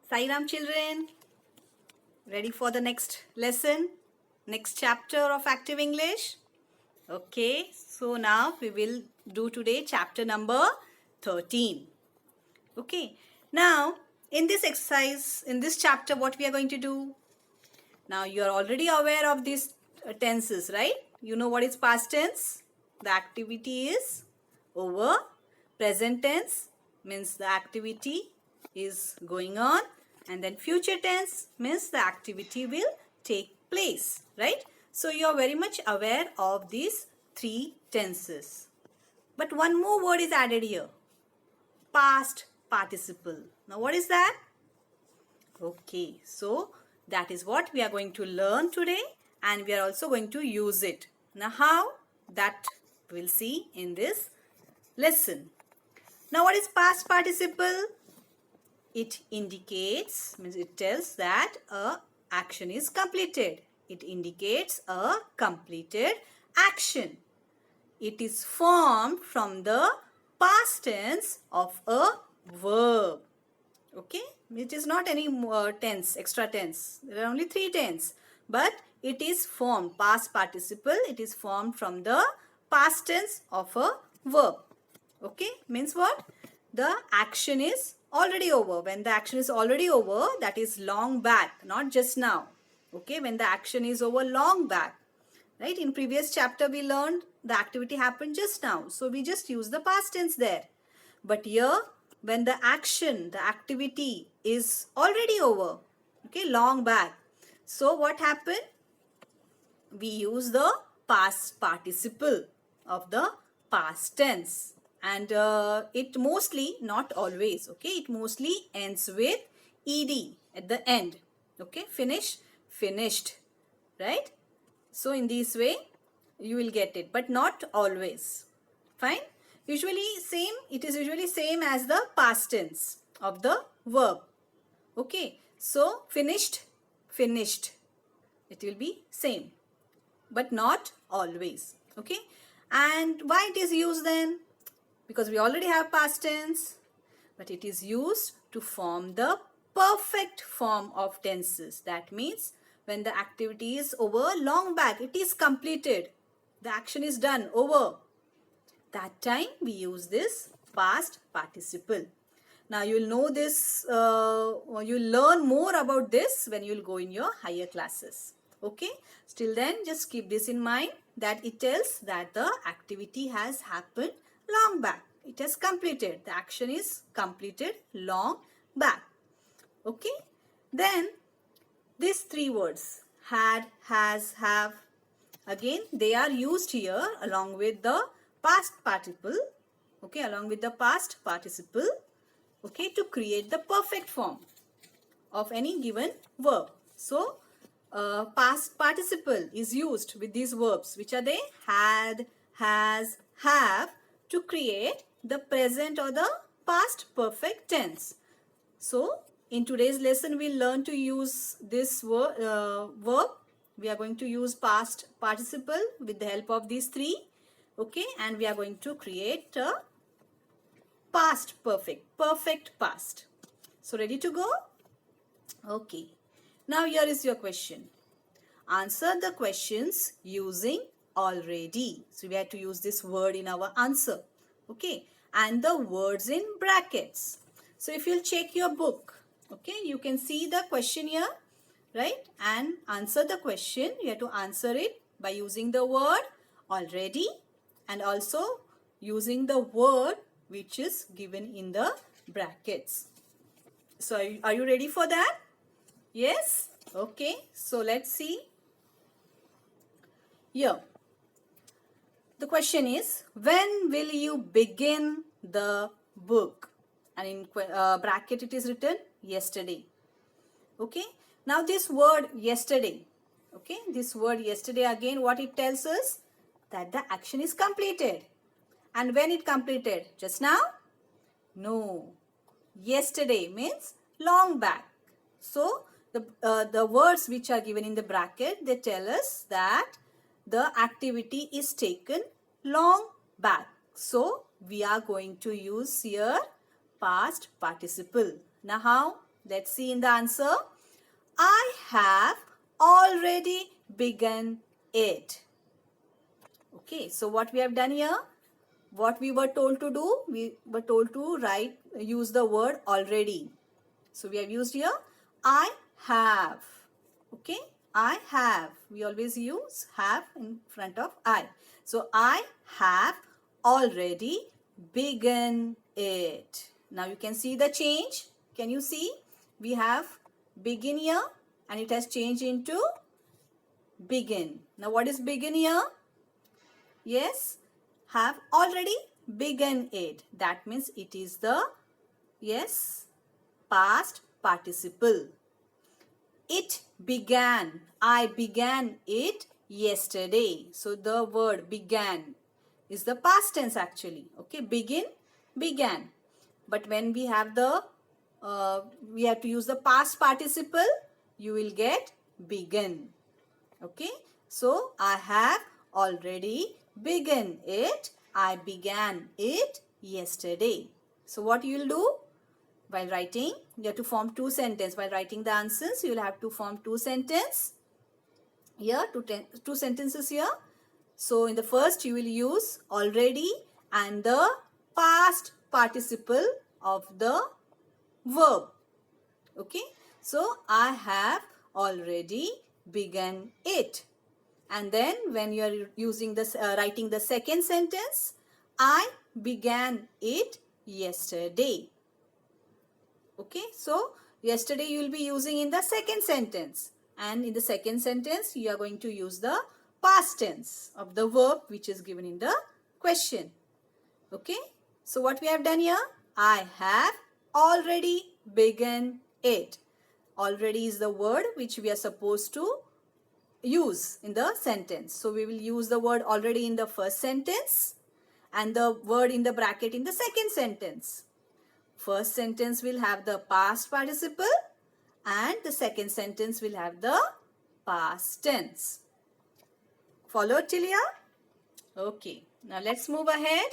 Sai Ram children, ready for the next lesson, next chapter of active English? Okay, so now we will do today chapter number 13. Okay, now in this exercise, in this chapter, what we are going to do? Now you are already aware of these tenses, right? You know what is past tense? The activity is over. Present tense means the activity is going on, and then future tense means the activity will take place, right? So you are very much aware of these three tenses. But one more word is added here. Past participle. Now what is that? Okay, so that is what we are going to learn today, and we are also going to use it. Now how? That we'll see in this lesson. Now what is past participle? It indicates, means it tells that a action is completed. It indicates a completed action. It is formed from the past tense of a verb. Okay, it is not any tense, extra tense. There are only three tense, but it is formed, past participle, it is formed from the past tense of a verb. Okay, means what? The action is already over. When the action is already over, that is long back, not just now. Okay, when the action is over long back. Right, in previous chapter we learned the activity happened just now. So we just use the past tense there. But here, when the action, the activity is already over, okay, long back. So what happened? We use the past participle of the past tense. And it mostly, not always, okay, it mostly ends with ed at the end. Okay, finish, finished, right? So in this way, you will get it, but not always. Fine? Usually same, it is usually same as the past tense of the verb. Okay, so finished, finished. It will be same, but not always. Okay, and why it is used then? Because we already have past tense, but it is used to form the perfect form of tenses. That means when the activity is over long back, it is completed, the action is done, over. That time we use this past participle. Now you will know this, you will learn more about this when you will go in your higher classes. Okay, still then just keep this in mind that it tells that the activity has happened long back. It has completed. The action is completed long back. Okay, then these three words, had, has, have, again they are used here along with the past participle, okay, along with the past participle, okay, to create the perfect form of any given verb. So past participle is used with these verbs. Which are they? Had, has, have, to create the present or the past perfect tense. So in today's lesson, we'll learn to use this verb. We are going to use past participle with the help of these three. Okay, and we are going to create a past perfect, perfect past. So ready to go? Okay. Now here is your question. Answer the questions using already. So we have to use this word in our answer. Okay, and the words in brackets. So if you'll check your book, okay, you can see the question here, right? And answer the question. You have to answer it by using the word already and also using the word which is given in the brackets. So are you ready for that? Yes? Okay, so let's see. Here, the question is, when will you begin the book? And in bracket it is written yesterday. Okay, now this word yesterday, okay, this word yesterday, again what it tells us? That the action is completed. And when it completed? Just now? No. Yesterday means long back. So the words which are given in the bracket, they tell us that the activity is taken long back. So we are going to use here past participle. Now how? Let's see in the answer. I have already begun it. Okay, so what we have done here? What we were told to do? We were told to use the word already. So we have used here I have. Okay, I have. We always use have in front of I. So I have already begun it. Now you can see the change. Can you see? We have begin here and it has changed into begin. Now what is begin here? Yes, have already begun it. That means it is the, yes, past participle. It began. I began it yesterday. So the word began is the past tense actually. Okay, begin, began. But when we have we have to use the past participle, you will get begun. Okay, so I have already begun it. I began it yesterday. So what you will do? While writing, you have to form two sentences. While writing the answers, you will have to form two sentences. Here, two sentences here. So in the first, you will use already and the past participle of the verb. Okay. So I have already begun it. And then when you are using this, writing the second sentence, I began it yesterday. Okay, so yesterday you will be using in the second sentence, and in the second sentence you are going to use the past tense of the verb which is given in the question. Okay, so what we have done here? I have already begun it. Already is the word which we are supposed to use in the sentence. So we will use the word already in the first sentence and the word in the bracket in the second sentence. First sentence will have the past participle and the second sentence will have the past tense. Followed till here? Okay. Now let's move ahead.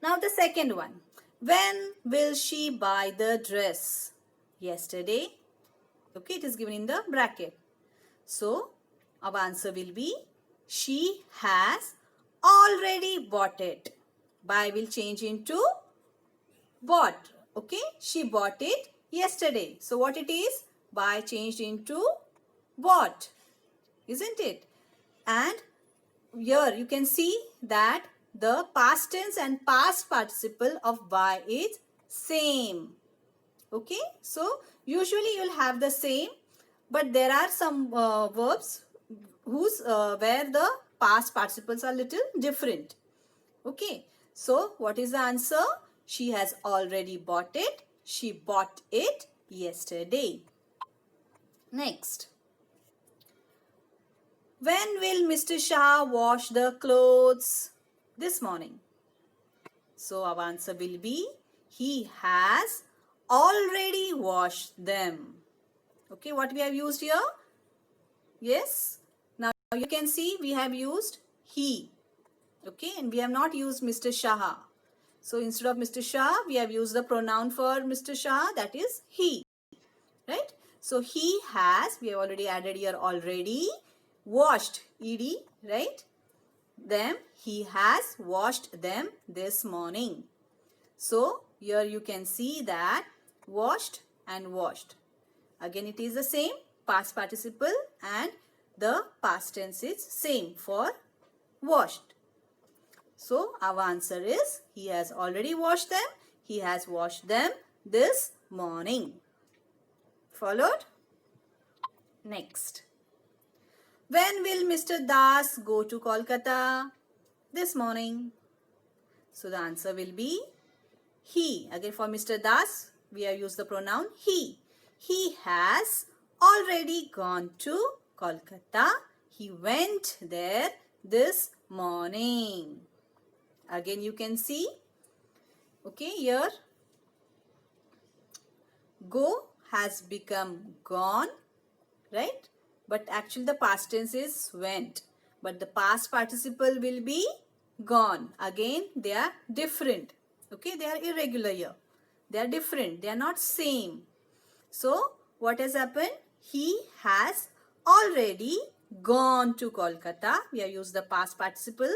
Now the second one. When will she buy the dress? Yesterday. Okay, it is given in the bracket. So our answer will be she has already bought it. Buy will change into bought. Okay, she bought it yesterday. So what it is? Buy changed into bought, isn't it? And here you can see that the past tense and past participle of buy is same. Okay, so usually you'll have the same, but there are some verbs where the past participles are little different. Okay, so what is the answer? She has already bought it. She bought it yesterday. Next. When will Mr. Shah wash the clothes? This morning. So our answer will be he has already washed them. Okay, what we have used here? Yes. Now you can see we have used he. Okay, and we have not used Mr. Shah. So instead of Mr. Shah, we have used the pronoun for Mr. Shah, that is he. Right? So he has, we have already added here already, washed, ed, right? Them, he has washed them this morning. So here you can see that washed and washed. Again it is the same past participle and the past tense is same for washed. So our answer is he has already washed them. He has washed them this morning. Followed? Next. When will Mr. Das go to Kolkata? This morning. So the answer will be he. Again for Mr. Das, we have used the pronoun he. He has already gone to Kolkata. He went there this morning. Again you can see, okay, here go has become gone, right? But actually the past tense is went. But the past participle will be gone. Again they are different. Okay, they are irregular here. They are different. They are not same. So what has happened? He has already gone to Kolkata. We have used the past participle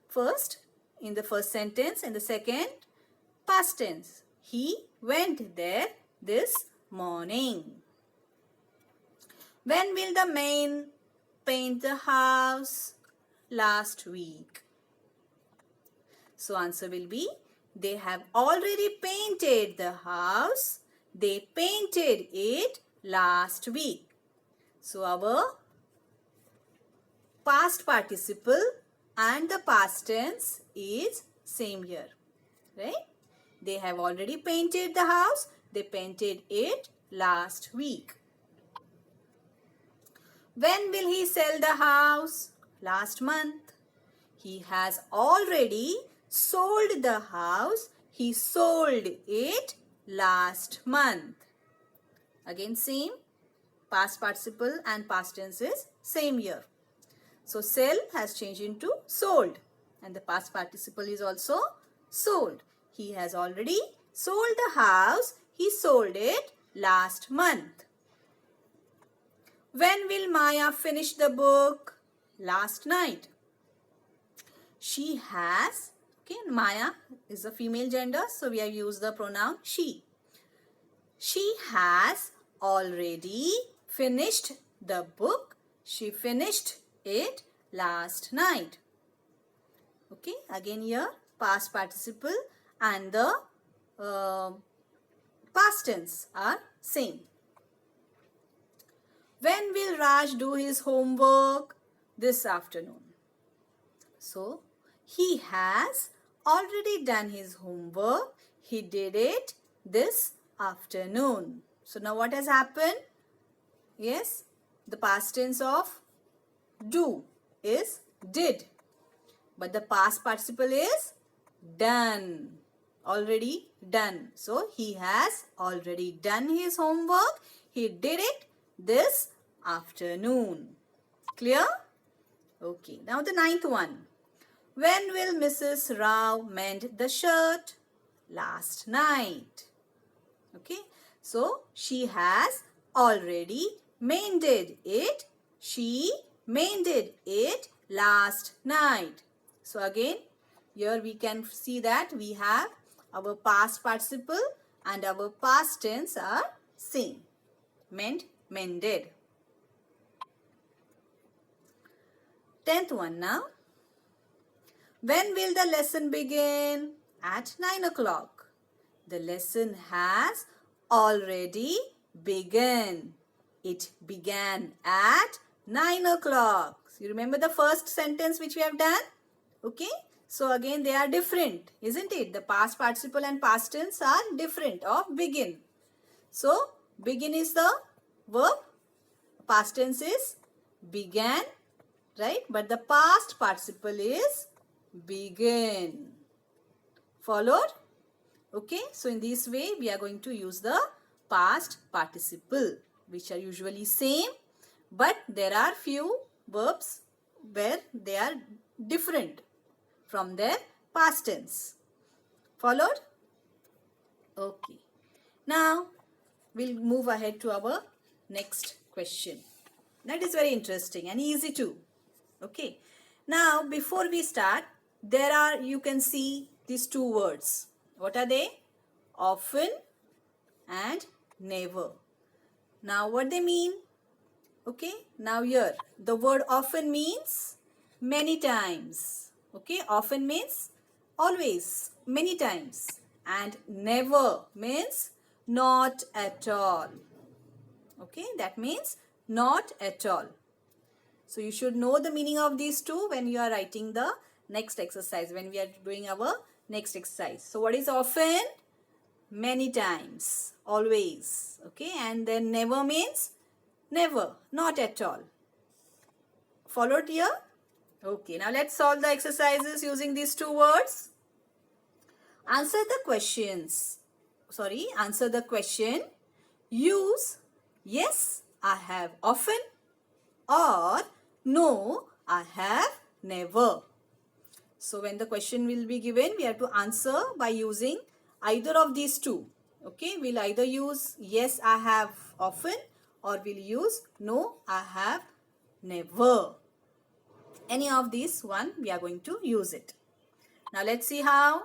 first in the first sentence and the second past tense. He went there this morning. When will the man paint the house? Last week. So answer will be, they have already painted the house. They painted it last week. So our past participle and the past tense is same here. Right? They have already painted the house. They painted it last week. When will he sell the house? Last month. He has already sold the house. He sold it last month. Again same. Past participle and past tense is same here. So sell has changed into sold. And the past participle is also sold. He has already sold the house. He sold it last month. When will Maya finish the book? Last night. She has, okay, Maya is a female gender, so we have used the pronoun she. She has already finished the book. She finished it last night. Okay, again here past participle and the past tense are same. When will Raj do his homework? This afternoon. So, he has already done his homework. He did it this afternoon. So, now what has happened? Yes, the past tense of do is did. But the past participle is done. Already done. So, he has already done his homework. He did it this afternoon. Clear? Okay. Now the ninth one. When will Mrs Rao mend the shirt? Last night. Okay. So, she has already mended it. She mended it last night. So, again, here we can see that we have our past participle and our past tense are same. Mend, mended. 10th one now. When will the lesson begin? At 9 o'clock. The lesson has already begun. It began at 9 o'clock. So you remember the first sentence which we have done? Okay. So again they are different, isn't it? The past participle and past tense are different of begin. So begin is the verb. Past tense is began. Right? But the past participle is begin. Followed? Okay. So, in this way, we are going to use the past participle, which are usually same. But there are few verbs where they are different from their past tense. Followed? Okay. Now, we'll move ahead to our next question. That is very interesting and easy too. Okay. Now, before we start, there are, you can see these two words. What are they? Often and never. Now, what they mean? Okay. Now, here, the word often means many times. Okay. Often means always, many times. And never means not at all. Okay. That means not at all. So you should know the meaning of these two when you are writing the next exercise, when we are doing our next exercise. So what is often? Many times, always. Okay, and then never means never, not at all. Followed here? Okay, now let's solve the exercises using these two words. Answer the questions. Answer the question. Use yes, I have often, or no, I have never. So when the question will be given, we have to answer by using either of these two. Okay, we'll either use yes, I have often, or we'll use no, I have never. Any of these one, we are going to use it. Now let's see how.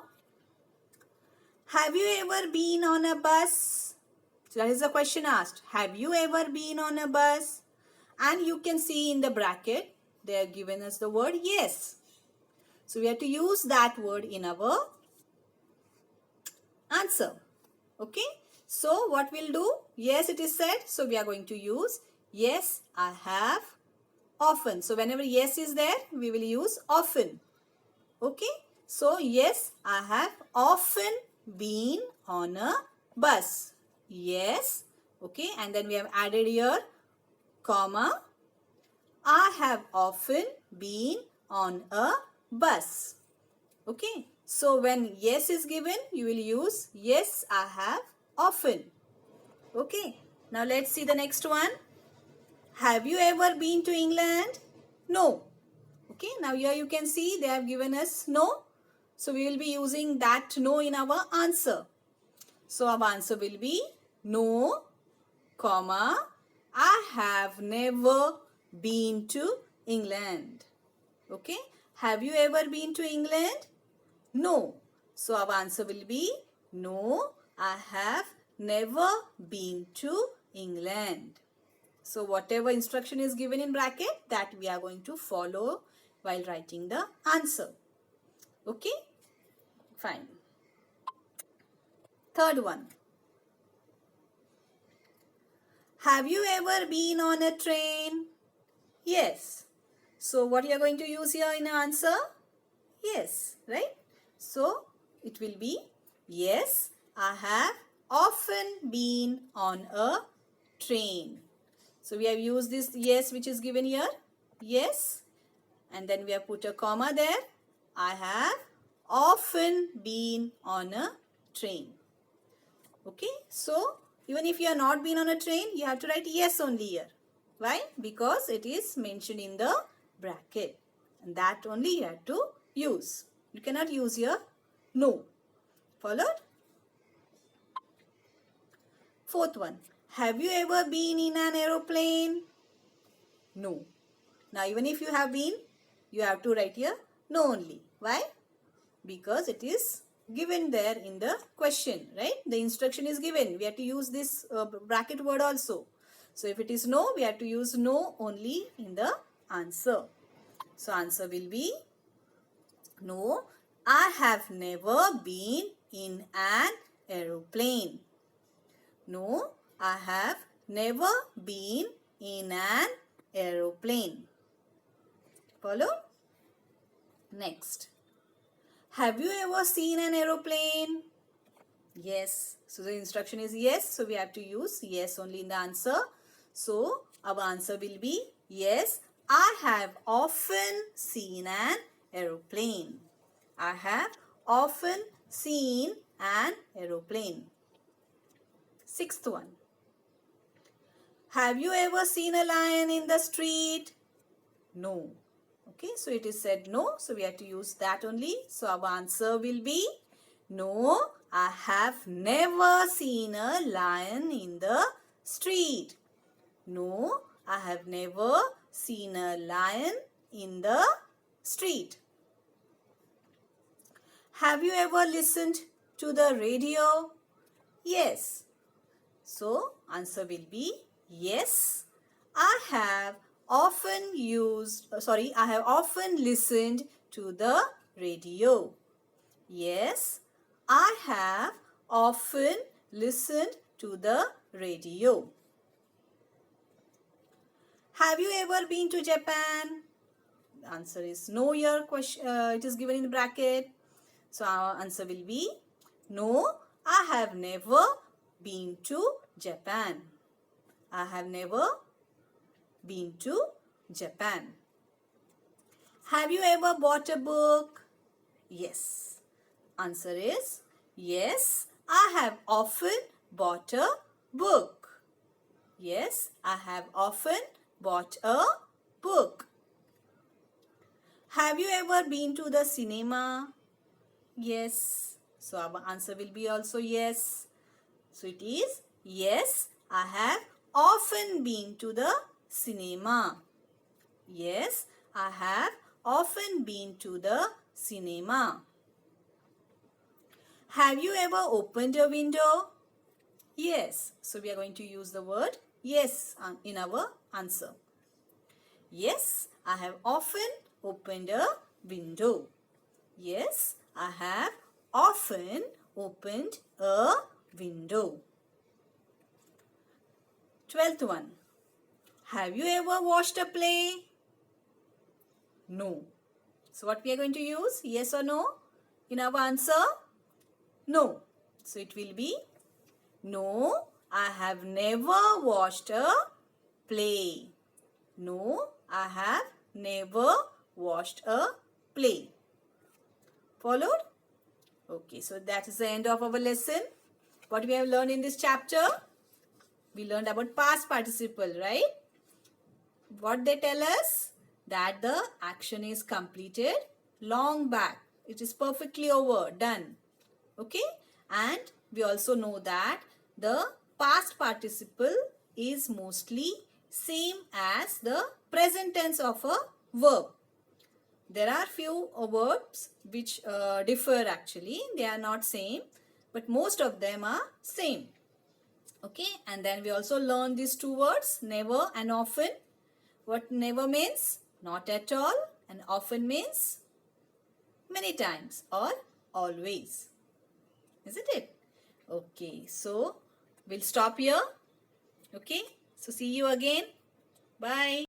Have you ever been on a bus? So that is the question asked. Have you ever been on a bus? And you can see in the bracket, they are given us the word yes. So we have to use that word in our answer. Okay. So what we'll do? Yes, it is said. So we are going to use yes, I have often. So whenever yes is there, we will use often. Okay. So yes, I have often been on a bus. Yes. Okay. And then we have added here comma. I have often been on a bus. Okay. So when yes is given, you will use yes, I have often. Okay. Now let's see the next one. Have you ever been to England? No. Okay. Now here you can see they have given us no. So we will be using that no in our answer. So our answer will be no, comma, I have never been to England. Okay. Have you ever been to England? No. So our answer will be no, I have never been to England. So whatever instruction is given in bracket, that we are going to follow while writing the answer. Okay? Fine. Third one. Have you ever been on a train? Yes. So what you are going to use here in answer? Yes, right? So it will be yes, I have often been on a train. So we have used this yes which is given here. Yes. And then we have put a comma there. I have often been on a train. Okay. So even if you have not been on a train, you have to write yes only here. Why? Because it is mentioned in the bracket. And that only you have to use. You cannot use here no. Followed? Fourth one. Have you ever been in an aeroplane? No. Now even if you have been, you have to write here no only. Why? Because it is given there in the question, right? The instruction is given. We have to use this bracket word also. So if it is no, we have to use no only in the answer. So answer will be no, I have never been in an aeroplane. No, I have never been in an aeroplane. Follow? Next. Have you ever seen an aeroplane? Yes. So the instruction is yes. So we have to use yes only in the answer. So our answer will be yes, I have often seen an aeroplane. I have often seen an aeroplane. Sixth one. Have you ever seen a lion in the street? No. Okay, so it is said no. So we have to use that only. So our answer will be no, I have never seen a lion in the street. No, I have never seen a lion in the street. Have you ever listened to the radio? Yes. So answer will be yes. I have often listened to the radio. Yes, I have often listened to the radio. Have you ever been to Japan? The answer is no here. It is given in bracket. So our answer will be no, I have never been to Japan. I have never been to Japan. Have you ever bought a book? Yes. Answer is yes, I have often bought a book. Yes, I have often bought a book. Have you ever been to the cinema? Yes. So our answer will be also yes. So it is, yes, I have often been to the cinema. Yes, I have often been to the cinema. Have you ever opened a window? Yes. So we are going to use the word yes in our answer. Yes, I have often opened a window. Yes, I have often opened a window. 12th one. Have you ever watched a play? No. So what we are going to use? Yes or no in our answer? No. So it will be no, I have never watched a play. No, I have never watched a play. Followed? Okay, so that is the end of our lesson. What we have learned in this chapter? We learned about past participle, right? What they tell us? That the action is completed long back. It is perfectly over, done. Okay? And we also know that the past participle is mostly same as the present tense of a verb. There are few verbs which differ actually. They are not same, but most of them are same. Okay, and then we also learn these two words, never and often. What never means? Not at all, and often means many times or always. Isn't it? Okay, so we'll stop here. Okay, so see you again. Bye.